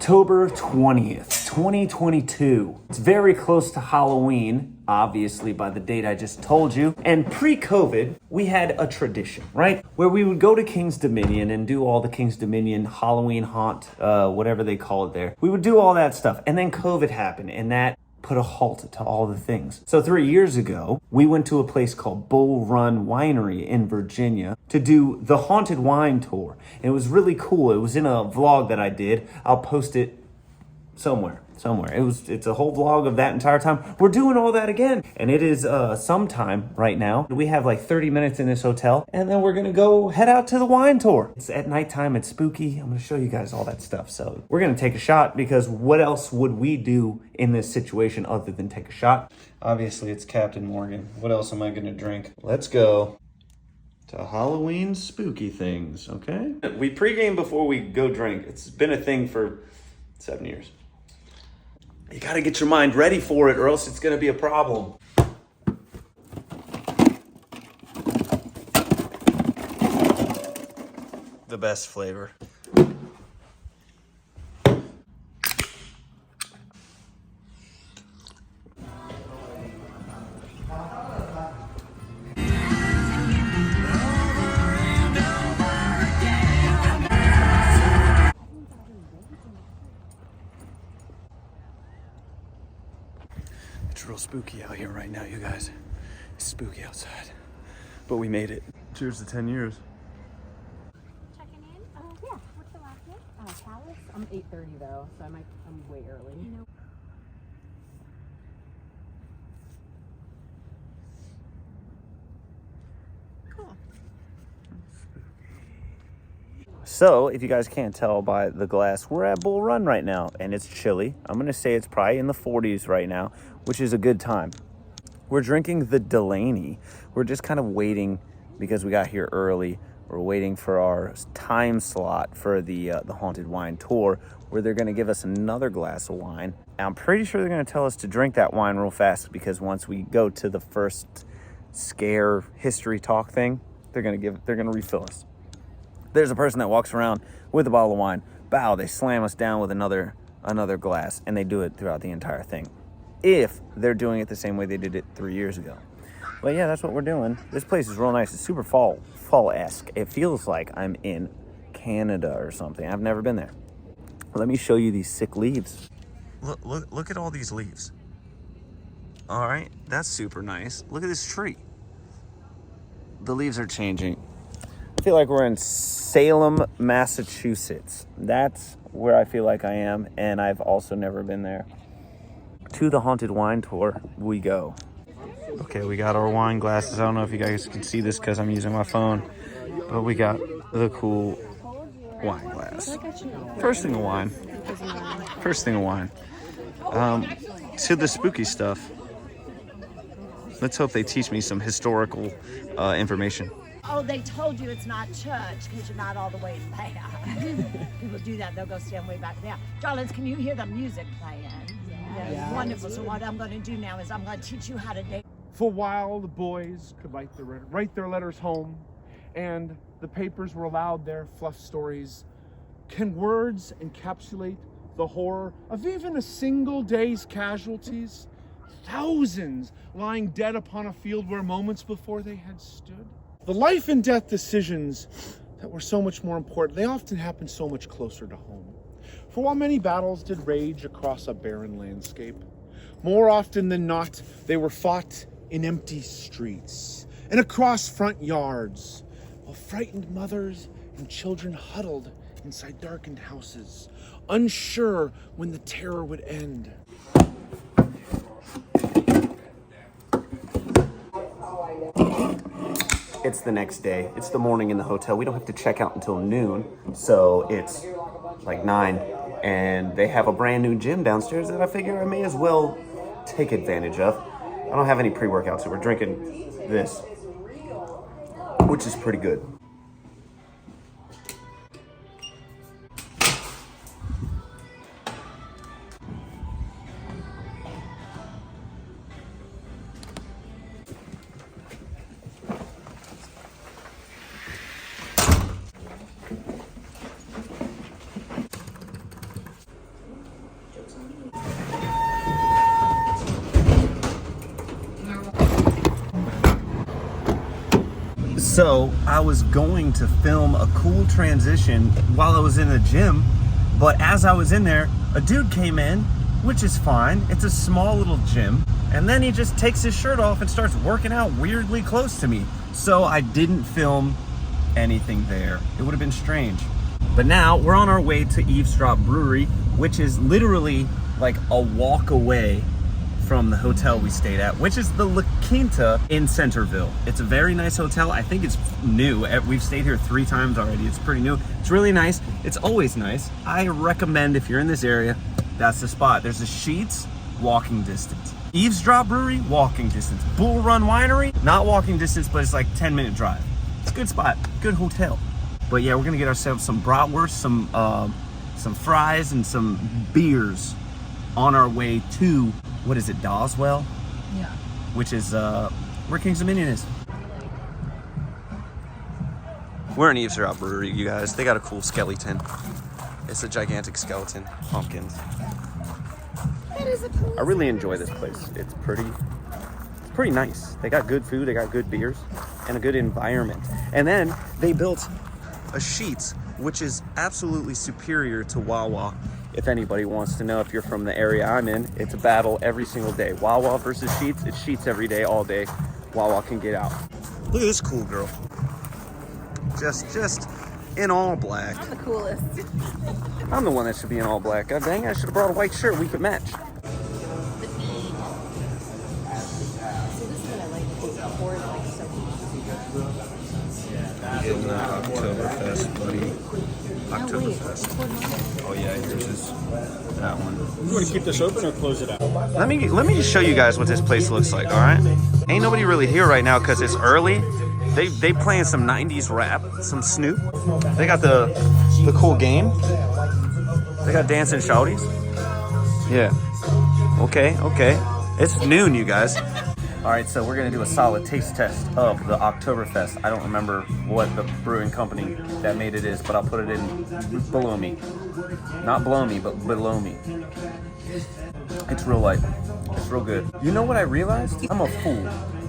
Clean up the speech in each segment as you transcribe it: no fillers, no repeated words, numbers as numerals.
October 20th, 2022. It's very close to Halloween, obviously by the date I just told you. And pre-COVID, we had a tradition, right? Where we would go to King's Dominion and do all the King's Dominion Halloween haunt, whatever they call it there. We would do all that stuff. And then COVID happened and that put a halt to all the things. So 3 years ago, we went to a place called Bull Run Winery in Virginia to do the Haunted Wine Tour. And it was really cool. It was in a vlog that I did. I'll post it somewhere. It's a whole vlog of that entire time. We're doing all that again. And it is sometime right now. We have like 30 minutes in this hotel and then we're gonna go head out to the wine tour. It's at nighttime, it's spooky. I'm gonna show you guys all that stuff. So we're gonna take a shot because what else would we do in this situation other than take a shot? Obviously it's Captain Morgan. What else am I gonna drink? Let's go to Halloween spooky things, okay? We pregame before we go drink. It's been a thing for 7 years. You gotta get your mind ready for it or else it's gonna be a problem. The best flavor. It's real spooky out here right now, you guys. It's spooky outside, but we made it. Cheers to 10 years. Checking in? Yeah. What's the last name? Palace. I'm 8:30 though, so I'm way early. Cool. So, if you guys can't tell by the glass, we're at Bull Run right now, and it's chilly. I'm gonna say it's probably in the 40s right now, which is a good time. We're drinking the Delaney. We're just kind of waiting because we got here early. We're waiting for our time slot for the Haunted Wine Tour, where they're gonna give us another glass of wine. And I'm pretty sure they're gonna tell us to drink that wine real fast because once we go to the first scare history talk thing, they're gonna refill us. There's a person that walks around with a bottle of wine. Bow, they slam us down with another glass, and they do it throughout the entire thing. If they're doing it the same way they did it 3 years ago. But yeah, that's what we're doing. This place is real nice. It's super fall-esque. It feels like I'm in Canada or something. I've never been there. Let me show you these sick leaves. Look at all these leaves. All right, that's super nice. Look at this tree. The leaves are changing. I feel like we're in Salem, Massachusetts. That's where I feel like I am, and I've also never been there. To the Haunted Wine Tour we go. Okay, we got our wine glasses. I don't know if you guys can see this because I'm using my phone, but we got the cool wine glass. First thing of wine. To the spooky stuff. Let's hope they teach me some historical information. Oh, they told you it's not church because you're not all the way there. People do that. They'll go stand way back there. Darlings, can you hear the music playing? Yeah. Wonderful. So what I'm going to do now is I'm going to teach you how to date. For a while, the boys could write their letters home, and the papers were allowed their fluff stories. Can words encapsulate the horror of even a single day's casualties? Thousands lying dead upon a field where moments before they had stood. The life and death decisions that were so much more important, they often happened so much closer to home. For while many battles did rage across a barren landscape, more often than not, they were fought in empty streets and across front yards, while frightened mothers and children huddled inside darkened houses, unsure when the terror would end. It's the next day. It's the morning in the hotel. We don't have to check out until noon, so it's like 9, and they have a brand new gym downstairs that I figure I may as well take advantage of. I don't have any pre-workout, so we're drinking this, which is pretty good. So I was going to film a cool transition while I was in the gym, but as I was in there, a dude came in, which is fine. It's a small little gym. And then he just takes his shirt off and starts working out weirdly close to me. So I didn't film anything there. It would have been strange. But now we're on our way to Eavesdrop Brewery, which is literally like a walk away from the hotel we stayed at, which is the La Quinta in Centerville. It's a very nice hotel. I think it's new. We've stayed here 3 times already. It's pretty new. It's really nice. It's always nice. I recommend if you're in this area, that's the spot. There's a Sheets, walking distance. Eavesdrop Brewery, walking distance. Bull Run Winery, not walking distance, but it's like 10-minute drive. It's a good spot, good hotel. But yeah, we're gonna get ourselves some bratwurst, some fries, and some beers on our way to, what is it, Doswell? Yeah. Which is where King's Dominion is. We're in Eavesdrop Brewery, you guys. They got a cool skeleton. It's a gigantic skeleton, pumpkins. I really enjoy this place. It's pretty nice. They got good food, they got good beers, and a good environment. And then they built a Sheets, which is absolutely superior to Wawa. If anybody wants to know, if you're from the area I'm in, it's a battle every single day. Wawa versus Sheets, it's Sheets every day, all day. Wawa can get out. Look at this cool girl. Just in all black. I'm the coolest. I'm the one that should be in all black. God dang, I should have brought a white shirt. We could match. Getting the Oktoberfest, buddy. Oktoberfest. Oh yeah, yours is that one. You want to keep this open or close it out? Let me just show you guys what this place looks like. All right. Ain't nobody really here right now because it's early. They playing some 90s rap, some Snoop. They got the cool game. They got dancing shouties. Yeah. Okay. It's noon, you guys. All right, so we're gonna do a solid taste test of the Oktoberfest. I don't remember what the brewing company that made it is, but I'll put it in below me. Not below me, but below me. It's real light. It's real good. You know what I realized? I'm a fool.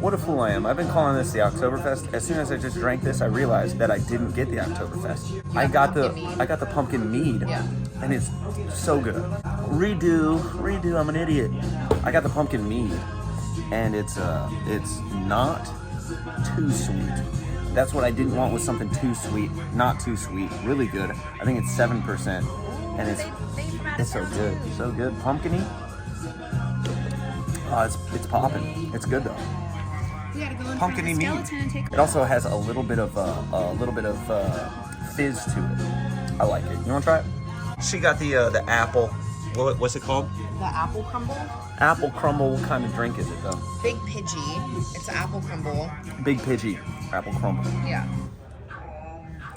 What a fool I am. I've been calling this the Oktoberfest. As soon as I just drank this, I realized that I didn't get the Oktoberfest. I got the pumpkin mead, and it's so good. Redo, I'm an idiot. I got the pumpkin mead. And it's not too sweet. That's what I didn't want, was something too sweet, not too sweet, really good. I think it's 7%, and it's so good, pumpkin-y. Oh, it's popping. It's good though. Pumpkin-y meat. It also has a little bit of fizz to it. I like it. You want to try it? She got the apple. What's it called? The apple crumble. Apple crumble. What kind of drink is it though? Big Pidgey. It's an apple crumble. Big Pidgey. Apple crumble. Yeah.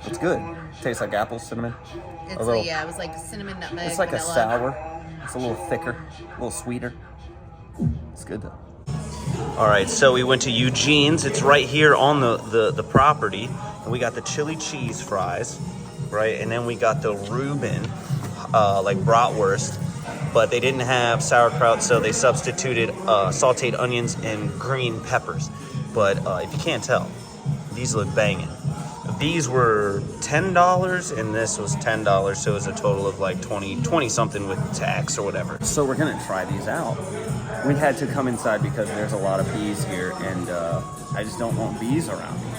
It's good. Tastes like apple, cinnamon. It's it was like cinnamon, nutmeg, It's like vanilla. a sour. It's a little thicker, a little sweeter. It's good though. All right, so we went to Eugene's. It's right here on the property, and we got the chili cheese fries, right? And then we got the Reuben, like bratwurst, but they didn't have sauerkraut, so they substituted sauteed onions and green peppers. But if you can't tell, these look banging. These were $10 and this was $10, so it was a total of like 20 something with tax or whatever. So we're gonna try these out. We had to come inside because there's a lot of bees here, and I just don't want bees around me.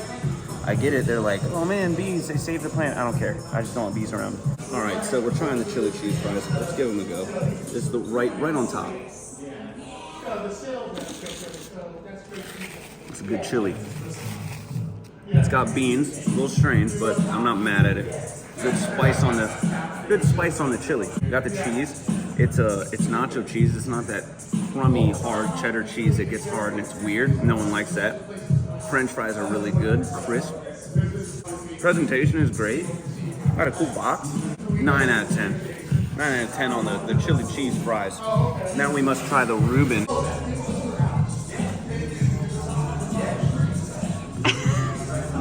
I get it, they're like, oh man, bees, they saved the planet. I don't care, I just don't want bees around me. All right, so we're trying the chili cheese fries. Let's give them a go. This is the right on top. It's a good chili. It's got beans, a little strange, but I'm not mad at it. Good spice on the chili. You got the cheese. It's nacho cheese. It's not that crummy, hard cheddar cheese that gets hard and it's weird. No one likes that. French fries are really good, crisp. Presentation is great. Got a cool box. 9 out of 10. 9 out of 10 on the chili cheese fries. Now we must try the Reuben.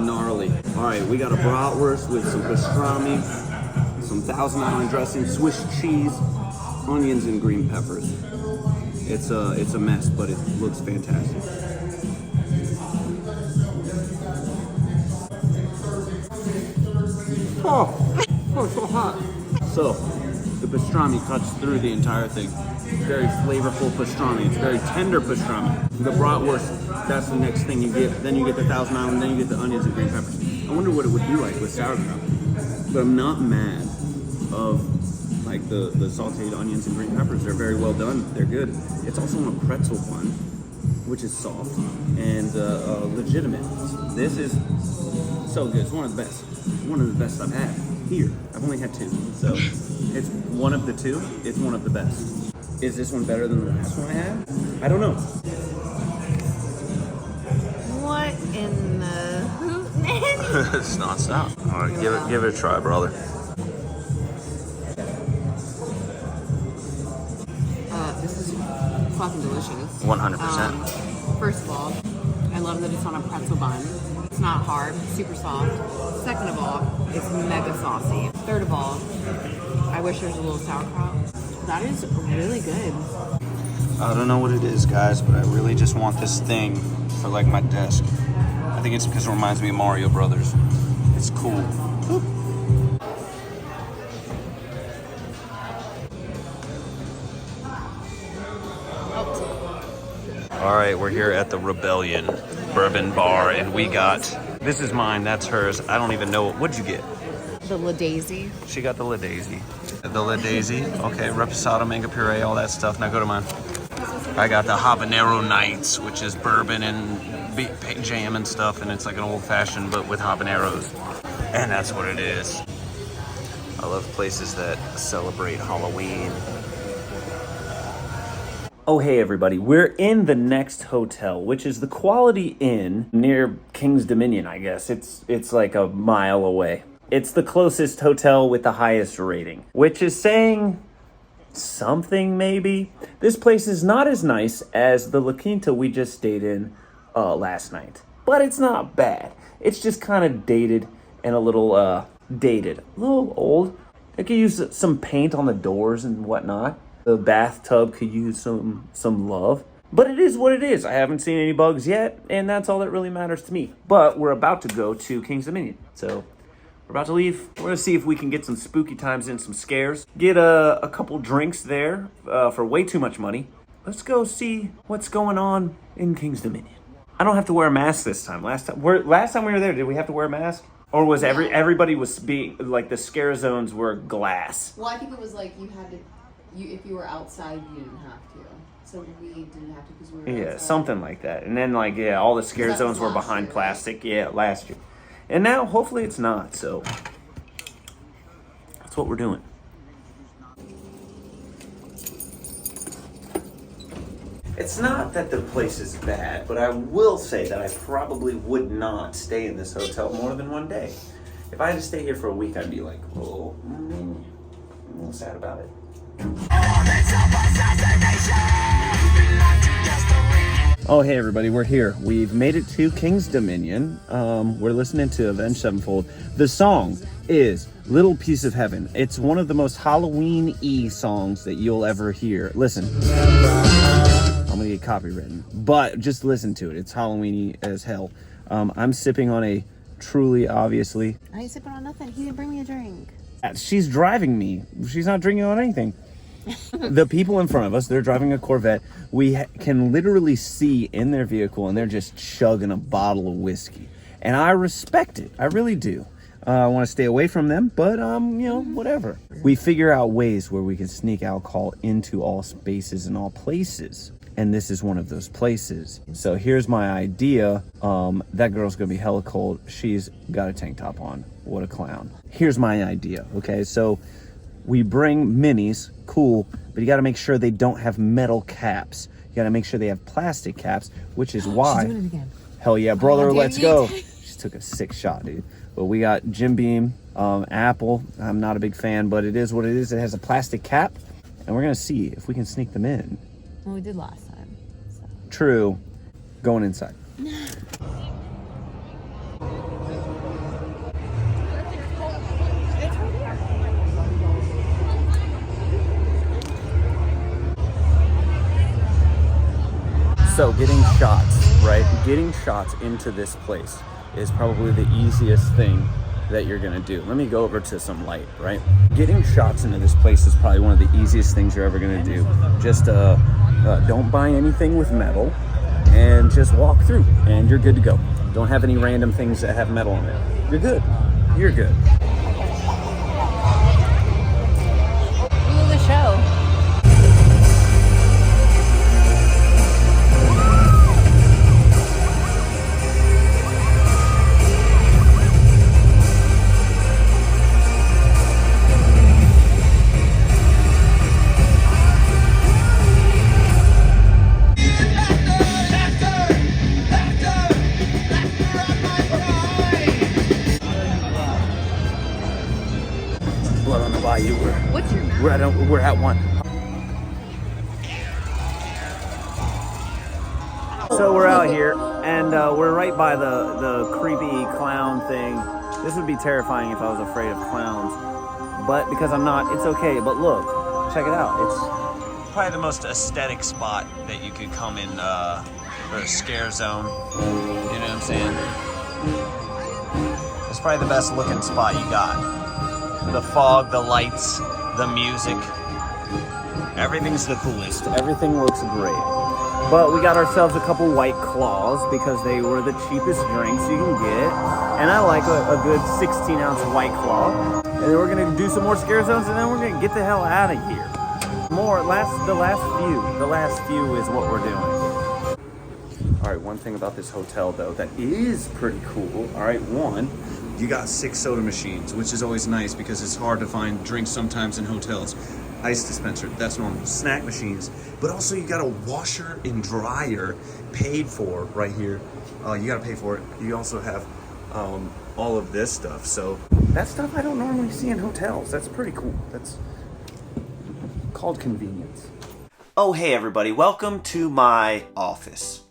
Gnarly. All right, we got a bratwurst with some pastrami, some Thousand Island dressing, Swiss cheese, onions, and green peppers. It's a mess, but it looks fantastic. Oh, it's so hot. So, the pastrami cuts through the entire thing. It's very flavorful pastrami. It's very tender pastrami. The bratwurst, that's the next thing you get. Then you get the Thousand Island, then you get the onions and green peppers. I wonder what it would be like with sauerkraut. But I'm not mad of like the sauteed onions and green peppers. They're very well done. They're good. It's also on a pretzel bun, which is soft and legitimate. This is so good. It's one of the best. One of the best I've had here. I've only had 2, so it's one of the 2. It's one of the best. Is this one better than the last one I had? I don't know. What in the It's nonstop. All right, give it a try, brother. This is fucking delicious. 100%. First of all, I love that it's on a pretzel bun. It's not hard, super soft. Second of all, it's mega saucy. Third of all, I wish there was a little sauerkraut. That is really good. I don't know what it is, guys, but I really just want this thing for like my desk. I think it's because it reminds me of Mario Brothers. It's cool. Oop. All right, we're here at the Rebellion Bourbon Bar, and we got, this is mine, that's hers. I don't even know, what'd you get? The La Daisy. She got the La Daisy. The La Daisy, okay, reposado, mango puree, all that stuff. Now go to mine. I got the Habanero Nights, which is bourbon and jam and stuff, and it's like an old fashioned, but with habaneros. And that's what it is. I love places that celebrate Halloween. Oh, hey everybody, we're in the next hotel, which is the Quality Inn near King's Dominion, I guess. It's like a mile away. It's the closest hotel with the highest rating, which is saying something maybe. This place is not as nice as the La Quinta we just stayed in last night, but it's not bad. It's just kind of dated and a little old. It could use some paint on the doors and whatnot. The bathtub could use some love. But it is what it is. I haven't seen any bugs yet, and that's all that really matters to me. But we're about to go to King's Dominion. So we're about to leave. We're going to see if we can get some spooky times in, some scares. Get a couple drinks there for way too much money. Let's go see what's going on in King's Dominion. I don't have to wear a mask this time. Last time we were there, did we have to wear a mask? Or was everybody was being, like, the scare zones were glass? Well, I think it was like you had to, if you were outside, you didn't have to. So we didn't have to because we were outside. Something like that. And then, like, yeah, all the scare zones were behind plastic. Right? Yeah, last year. And now, hopefully it's not, so that's what we're doing. It's not that the place is bad, but I will say that I probably would not stay in this hotel more than one day. If I had to stay here for a week, I'd be like, oh, I'm a little sad about it. Oh, hey everybody, we're here. We've made it to King's Dominion. We're listening to Avenged Sevenfold. The song is Little Piece of Heaven. It's one of the most Halloween-y songs that you'll ever hear. Listen. I'm gonna get copywritten, but just listen to it. It's Halloween-y as hell. I'm sipping on a truly, obviously. I ain't sipping on nothing. He didn't bring me a drink. She's driving me. She's not drinking on anything. The people in front of us, they're driving a Corvette. We can literally see in their vehicle, and they're just chugging a bottle of whiskey. And I respect it. I really do. I want to stay away from them, but, whatever. We figure out ways where we can sneak alcohol into all spaces and all places. And this is one of those places. So here's my idea. That girl's gonna be hella cold. She's got a tank top on. What a clown. Here's my idea, okay? So we bring minis, cool, but you gotta make sure they don't have metal caps. You gotta make sure they have plastic caps, which is why. She's doing it again. Hell yeah, brother, let's go. She took a sick shot, dude. But we got Jim Beam, Apple. I'm not a big fan, but it is what it is. It has a plastic cap, and we're gonna see if we can sneak them in. Well, we did last time. So. True. Going inside. So getting shots, right? Getting shots into this place is probably the easiest thing that you're gonna do. Let me go over to some light, right? Getting shots into this place is probably one of the easiest things you're ever gonna do. Just don't buy anything with metal and just walk through and you're good to go. Don't have any random things that have metal in it. You're good. You're good. Ooh, the show. Blood on the bayou. What's your map? We're at one. So we're out here, and we're right by the creepy clown thing. This would be terrifying if I was afraid of clowns, but because I'm not, it's okay. But look, check it out. It's probably the most aesthetic spot that you could come in for a scare zone. You know what I'm saying? It's probably the best looking spot you got. The fog, the lights, the music. Everything's the coolest. Everything looks great. But we got ourselves a couple White Claws because they were the cheapest drinks you can get. And I like a good 16-ounce White Claw. And then we're gonna do some more scare zones and then we're gonna get the hell out of here. The last few is what we're doing. All right, one thing about this hotel though that is pretty cool. All right, one, you got 6 soda machines, which is always nice because it's hard to find drinks sometimes in hotels. Ice dispenser, that's normal. Snack machines, but also you got a washer and dryer paid for right here. You gotta pay for it. You also have all of this stuff. So that stuff I don't normally see in hotels. That's pretty cool. That's called convenience. Oh, hey everybody, welcome to my office.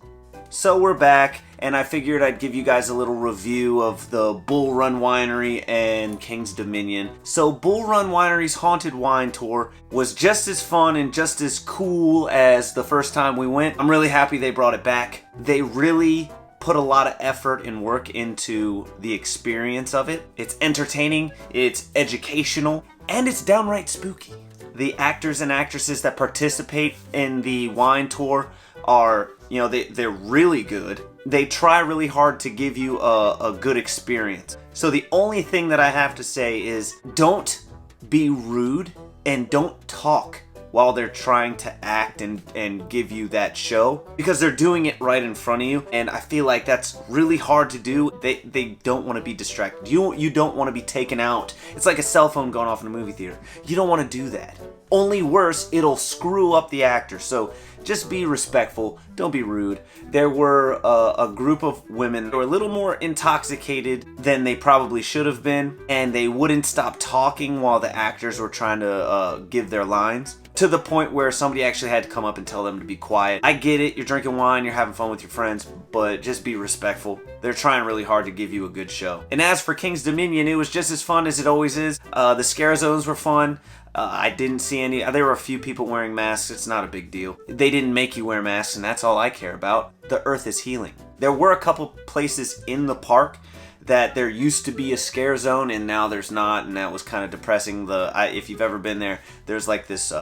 So we're back, and I figured I'd give you guys a little review of the Bull Run Winery and King's Dominion. So Bull Run Winery's Haunted Wine Tour was just as fun and just as cool as the first time we went. I'm really happy they brought it back. They really put a lot of effort and work into the experience of it. It's entertaining, it's educational, and it's downright spooky. The actors and actresses that participate in the wine tour are, you know, they're really good. They try really hard to give you a good experience. So the only thing that I have to say is don't be rude and don't talk while they're trying to act and give you that show, because they're doing it right in front of you, and I feel like that's really hard to do. They don't want to be distracted. You don't want to be taken out. It's like a cell phone going off in a movie theater. You don't want to do that. Only worse, it'll screw up the actor. So just be respectful. Don't be rude. There were a group of women who were a little more intoxicated than they probably should have been, and they wouldn't stop talking while the actors were trying to give their lines, to the point where somebody actually had to come up and tell them to be quiet. I get it, you're drinking wine, you're having fun with your friends, but just be respectful. They're trying really hard to give you a good show. And as for King's Dominion, it was just as fun as it always is. The scare zones were fun. I didn't see any. There were a few people wearing masks. It's not a big deal. They didn't make you wear masks, and that's all I care about. The earth is healing. There were a couple places in the park that there used to be a scare zone, and now there's not, and that was kind of depressing. If you've ever been there, there's like this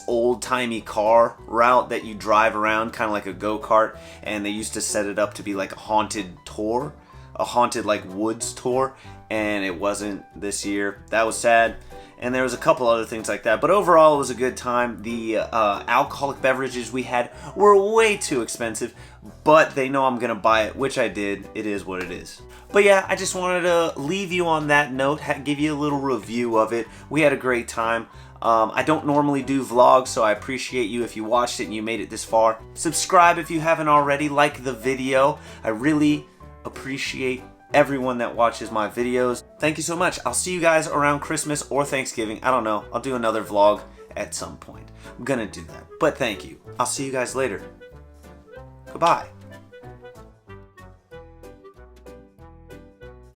old-timey car route that you drive around, kind of like a go-kart, and they used to set it up to be like a haunted tour, a haunted like woods tour, and it wasn't this year. That was sad. And there was a couple other things like that. But overall, it was a good time. The alcoholic beverages we had were way too expensive, but they know I'm going to buy it, which I did. It is what it is. But yeah, I just wanted to leave you on that note, give you a little review of it. We had a great time. I don't normally do vlogs, so I appreciate you if you watched it and you made it this far. Subscribe if you haven't already. Like the video. I really appreciate everyone that watches my videos. Thank you so much. I'll see you guys around Christmas or Thanksgiving. I don't know. I'll do another vlog at some point. I'm gonna do that. But thank you. I'll see you guys later. Goodbye.